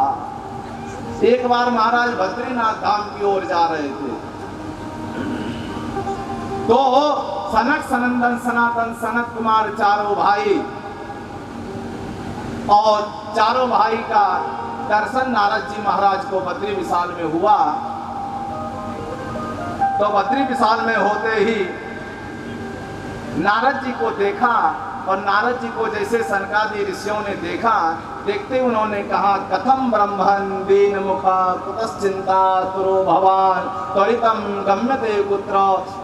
S4: एक बार महाराज बद्रीनाथ धाम की ओर जा रहे थे तो सनक सनंदन सनातन सनत कुमार चारों भाई और चारों भाई का दर्शन नारद जी महाराज को बद्री विशाल में हुआ। तो बद्री विशाल में होते ही नारद जी को देखा और नारद जी को जैसे सनकादि ऋषियों ने देखा, देखते उन्होंने कहा कथम ब्रह्मन् दीन मुखा कुतश्चिंता तुरो भवान त्वरितम गम्यते कुत्र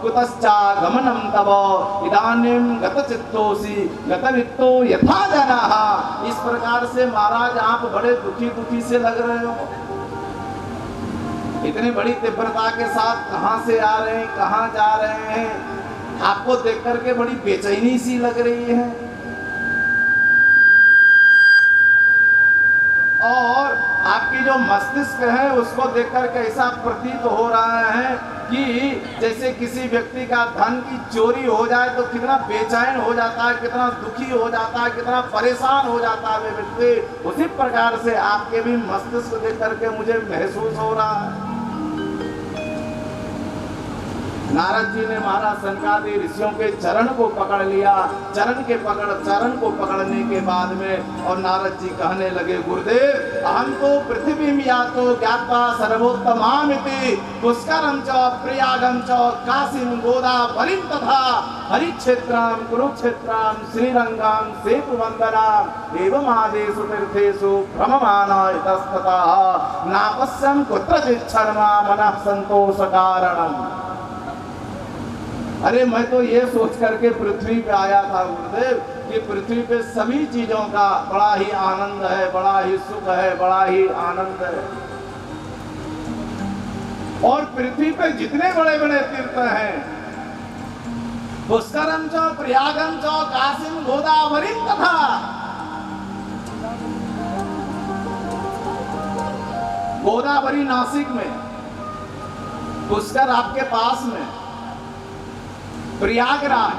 S4: कुतश्चा गमनम तव इदानीं गतचित्तोसि गतवित्तो यथा जनाः। इस प्रकार से महाराज आप बड़े दुखी से लग रहे हो, इतनी बड़ी तीव्रता के साथ कहां से आ रहे हैं कहां जा रहे हैं, आपको देख करके बड़ी बेचैनी सी लग रही है। और आपकी जो मस्तिष्क है उसको देखकर के ऐसा प्रतीत हो रहा है कि जैसे किसी व्यक्ति का धन की चोरी हो जाए तो कितना बेचैन हो जाता है, कितना दुखी हो जाता है, कितना परेशान हो जाता है वे व्यक्ति, उसी प्रकार से आपके भी मस्तिष्क देख करके मुझे महसूस हो रहा है। नारद जी ने महाराज सनकादि ऋषियों के चरण को पकड़ लिया। चरण को पकड़ने के बाद में और नारद जी कहने लगे गुरुदेव अहम तो पृथ्वी में या तो ज्ञात्वा सर्वोत्तमामिति पुष्करम च प्रयागम च काशीम गोदावरीम तथा हरिक्षेत्रम कुरुक्षेत्रम श्रीरंगम सेतुवंदनम एवं आदेशु तीर्थेषु भ्रममाना इतस्ततः नापश्यं कुत्रचित् शर्मा मनः संतोष कारणम। अरे मैं तो ये सोच करके पृथ्वी पे आया था गुरुदेव कि पृथ्वी पे सभी चीजों का बड़ा ही आनंद है, बड़ा ही सुख है, बड़ा ही आनंद है। और पृथ्वी पे जितने बड़े बड़े तीर्थ हैं पुष्करम चो प्रयागम चो काशीम गोदावरीम तथा गोदावरी नासिक में, पुष्कर आपके पास में, प्रयागराज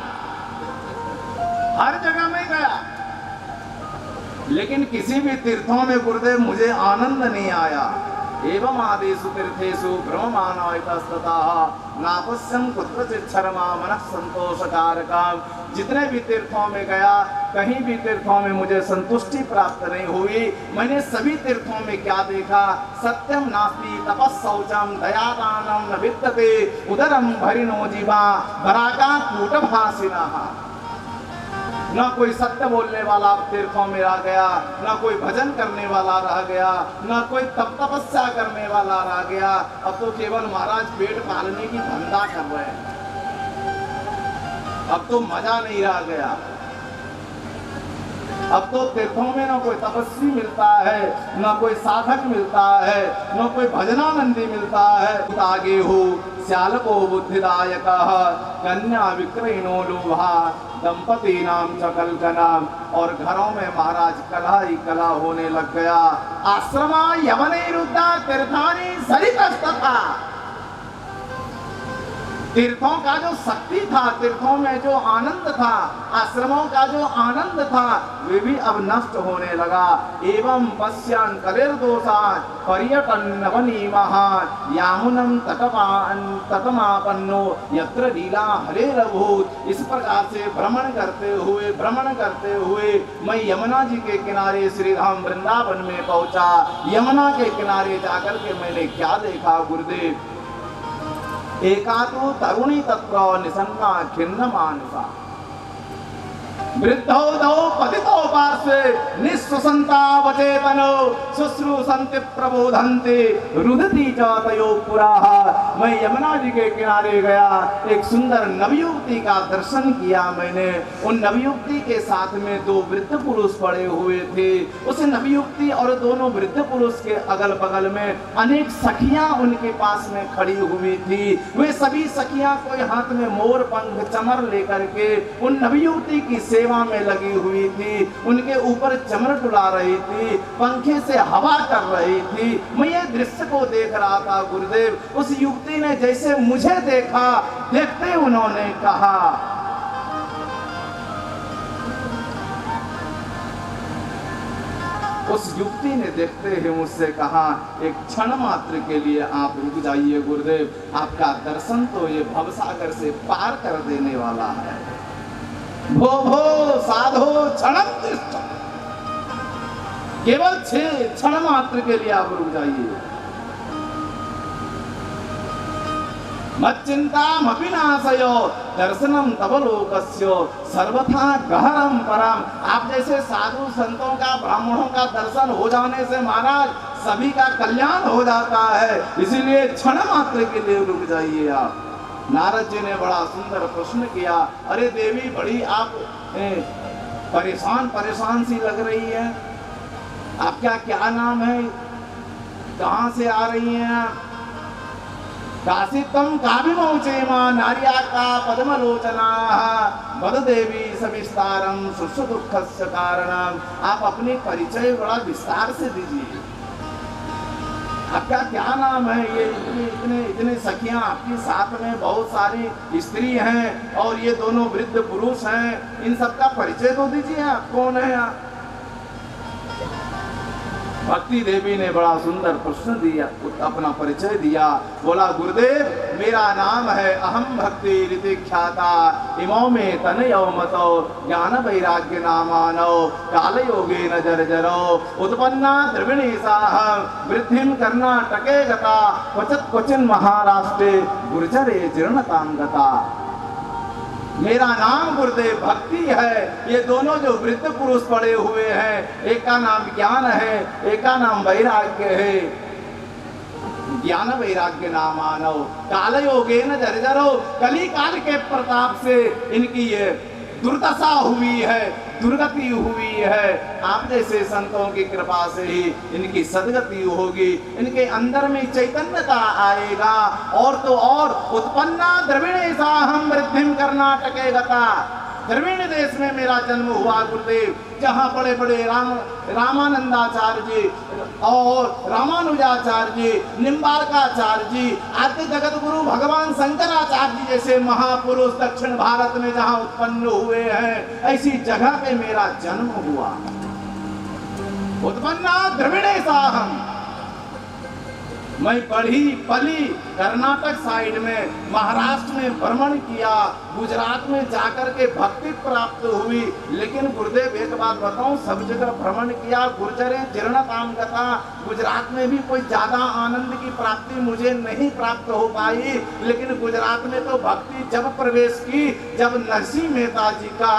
S4: हर जगह में गया, लेकिन किसी भी तीर्थों में गुरुदेव मुझे आनंद नहीं आया। एवं आदेशु तीर्थेषु भ्रममाना इतस्ततः नापश्यं कुत्रचित् शर्मा मनः संतोषकारकम्। जितने भी तीर्थों में गया कहीं भी तीर्थों में मुझे संतुष्टि प्राप्त नहीं हुई। मैंने सभी तीर्थों में क्या देखा, सत्यम नास्ति तपस्सौचम दयादानम न विद्यते उदरम भरिणो जीवा भराका कूटभासिनः। न कोई सत्य बोलने वाला तीर्थों में रह गया, न कोई भजन करने वाला रह गया, न कोई तपस्या करने वाला रह गया। अब तो केवल महाराज पेट पालने की धंधा कर रहे हैं, अब तो मजा नहीं रह गया। अब तो तीर्थों में न कोई तपस्वी मिलता है, न कोई साधक मिलता है, न कोई भजनानंदी मिलता है। आगे हो श्याल को बुद्धिदायक कन्या विक्रयणो लोभा दंपति नाम चकलकना। और घरों में महाराज कला ही कला होने लग गया। आश्रमा यवने रुद्धा तीर्थानी सरितस्तथा। तीर्थों का जो शक्ति था, तीर्थों में जो आनंद था, आश्रमों का जो आनंद था, वे भी अब नष्ट होने लगा। एवं पश्यन् कलिर्दोषान् पर्यटन नवनी महान यामुनम तटमापन्नो यत्र लीला हरेरभूत। इस प्रकार से भ्रमण करते हुए मैं यमुना जी के किनारे श्री धाम वृंदावन में पहुंचा। यमुना के किनारे जाकर के मैंने क्या देखा गुरुदेव? एकातु तरुणी तत्र निसन्ना खिन्न मानसा वृद्धौ दौ पतितो पार्श्वे निःश्वसन्ता वचेतनो शुश्रूषन्ति प्रबोधन्ति रुदति च तयो पुराः। मैं यमुना जी के किनारे गया, एक सुंदर नवयुवती का दर्शन किया मैंने। उन नवयुवती के साथ में दो वृद्ध पुरुष पड़े हुए थे। उस नवयुवती और दोनों वृद्ध पुरुष के अगल बगल में अनेक सखियां उनके पास में खड़ी हुई थी। वे सभी सखियां कोई हाथ में मोर पंख चमर लेकर के उन नवयुवती की सेवा में लगी हुई थी। उनके ऊपर चमर डुला रही थी, पंखे से हवा कर रही थी। मैं ये दृश्य को देख रहा था गुरुदेव। उस युवती ने जैसे मुझे देखा, देखते उन्होंने कहा, उस युवती ने देखते ही मुझसे कहा, एक क्षण मात्र के लिए आप रुक जाइए गुरुदेव, आपका दर्शन तो ये भवसागर से पार कर देने वाला है। भो भो साधो क्षणम तिष्ठ, केवल 6 क्षण मात्र के लिए आप रुक जाइए। मच्चिंतामपि नाशयो दर्शनम तव लोकस्य सर्वथा गहरम परम। आप जैसे साधु संतों का, ब्राह्मणों का दर्शन हो जाने से महाराज सभी का कल्याण हो जाता है, इसीलिए क्षण मात्र के लिए रुक जाइए आप। नारद जी ने बड़ा सुंदर प्रश्न किया, अरे देवी बड़ी आप परेशान सी लग रही है, आपका क्या नाम है, कहाँ से आ रही हैं? काशितम काभिमोचेमा नार्या का पद्मलोचना वद देवी सविस्तारम सुख दुखस्य कारणम। आप अपने परिचय बड़ा विस्तार से दीजिए, आपका क्या नाम है? ये इतने सखियां आपके साथ में बहुत सारी स्त्री हैं और ये दोनों वृद्ध पुरुष हैं, इन सबका परिचय तो दीजिए, आप कौन है? आप भक्ति देवी ने बड़ा सुंदर प्रश्न दिया, अपना परिचय दिया। बोला, गुरुदेव मेरा नाम है अहम भक्ति रीति ख्याता इमो में तनयो मतो ज्ञान वैराग्य नामानो काल योगे न जर्जरो उत्पन्ना द्रविणी साहम वृद्धिम कर्नाटके गता क्वचिन महाराष्ट्रे गुर्जरे जीर्णतां गता। मेरा नाम गुरुदेव भक्ति है। ये दोनों जो वृद्ध पुरुष पड़े हुए हैं, एक का नाम ज्ञान है, एक का नाम वैराग्य है। ज्ञान वैराग्य नाम मानव काल योगे न जर्जरो, कली काल के प्रताप से इनकी ये दुर्दशा हुई है, दुर्गति हुई है। आप जैसे संतों की कृपा से ही इनकी सदगति होगी, इनके अंदर में चैतन्यता आएगा। और तो और उत्पन्ना द्रविणी साहम वृद्धिम कर्नाटके गता। द्रविड़ देश में मेरा जन्म हुआ गुरुदेव, जहाँ बड़े बड़े रामानंदाचार्य जी और रामानुजाचार्य जी, निम्बार्काचार्य जी, आदि जगत गुरु भगवान शंकराचार्य जी जैसे महापुरुष दक्षिण भारत में जहाँ उत्पन्न हुए हैं, ऐसी जगह पे मेरा जन्म हुआ। उत्पन्ना द्रविड़े साहम। मैं पढ़ी पली कर्नाटक साइड में, महाराष्ट्र में भ्रमण किया, गुजरात में जाकर के भक्ति प्राप्त हुई। लेकिन गुरुदेव एक बात बताऊं, सब जगह भ्रमण किया, गुर्जरे जीर्णतां गता। गुजरात में भी कोई ज्यादा आनंद की प्राप्ति मुझे नहीं प्राप्त हो पाई। लेकिन गुजरात में तो भक्ति जब प्रवेश की, जब नरसिंह मेहता जी का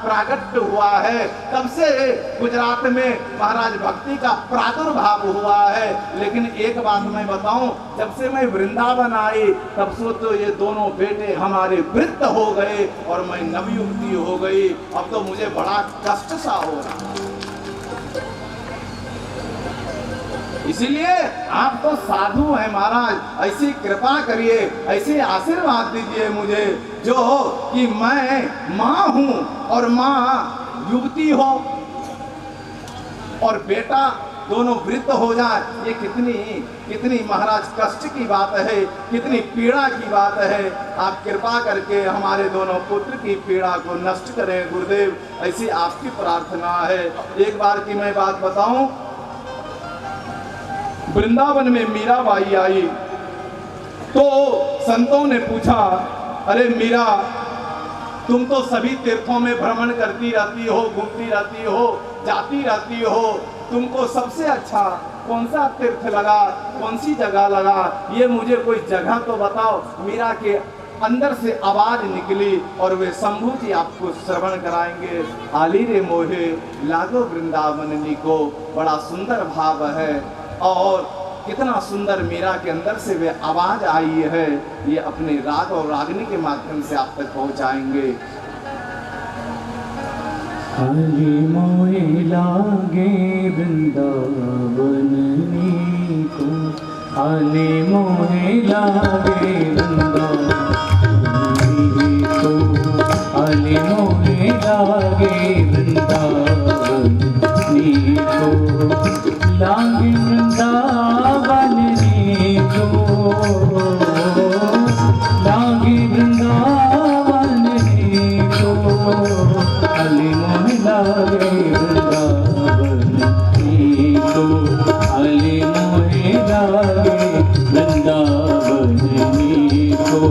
S4: प्रागट्य हुआ है, तब से गुजरात में महाराज भक्ति का प्रादुर्भाव हुआ है। लेकिन एक बात मैं बताऊं, जब से मैं वृंदावन आई, तब से तो ये दोनों बेटे हमारे वृद्ध हो गए और मैं नवयुवती हो गई। अब तो मुझे बड़ा कष्ट सा हो रहा। इसीलिए आप तो साधु हैं महाराज, ऐसी कृपा करिए, ऐसे आशीर्वाद दीजिए मुझे, जो कि मैं माँ हूँ और माँ युवती हो और बेटा दोनों वृद्ध हो जाए, ये कितनी कितनी महाराज कष्ट की बात है, कितनी पीड़ा की बात है। आप कृपा करके हमारे दोनों पुत्र की पीड़ा को नष्ट करें गुरुदेव, ऐसी आपकी प्रार्थना है। एक बार की मैं बात बताऊं, वृंदावन में मीराबाई आई तो संतों ने पूछा, अरे मीरा, तुम तो सभी तीर्थों में भ्रमण करती रहती हो, घूमती रहती हो, जाती रहती हो, तुमको सबसे अच्छा कौन सा तीर्थ लगा, कौन सी जगह लगा, ये मुझे कोई जगह तो बताओ। मीरा के अंदर से आवाज निकली और वे शंभू जी आपको श्रवण कराएंगे। आली रे मोहे लागो वृंदावननी को, बड़ा सुंदर भाव है और कितना सुंदर मीरा के अंदर से वे आवाज आई है, ये अपने राग और रागनी के माध्यम से आप तक पहुंचाएंगे।
S1: आली मोहे लागे वृंदावन को, आली मोहे लागे वृंदावन को, आली मोहे लागे वृंदावन को, लागे वृंदावन को, लागे वृंदावन को, आली मोहे लागे वृंदावन को, आली मोहे लागे वृंदावन को।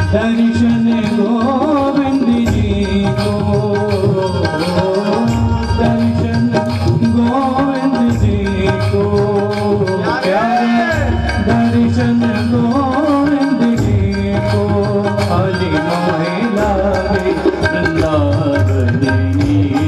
S1: दर्शन गोविंद जी को, दर्शन गोविंद जी को, प्यारे दर्शन गोविंद जी को, आली मोहे लागे वृंदावन को।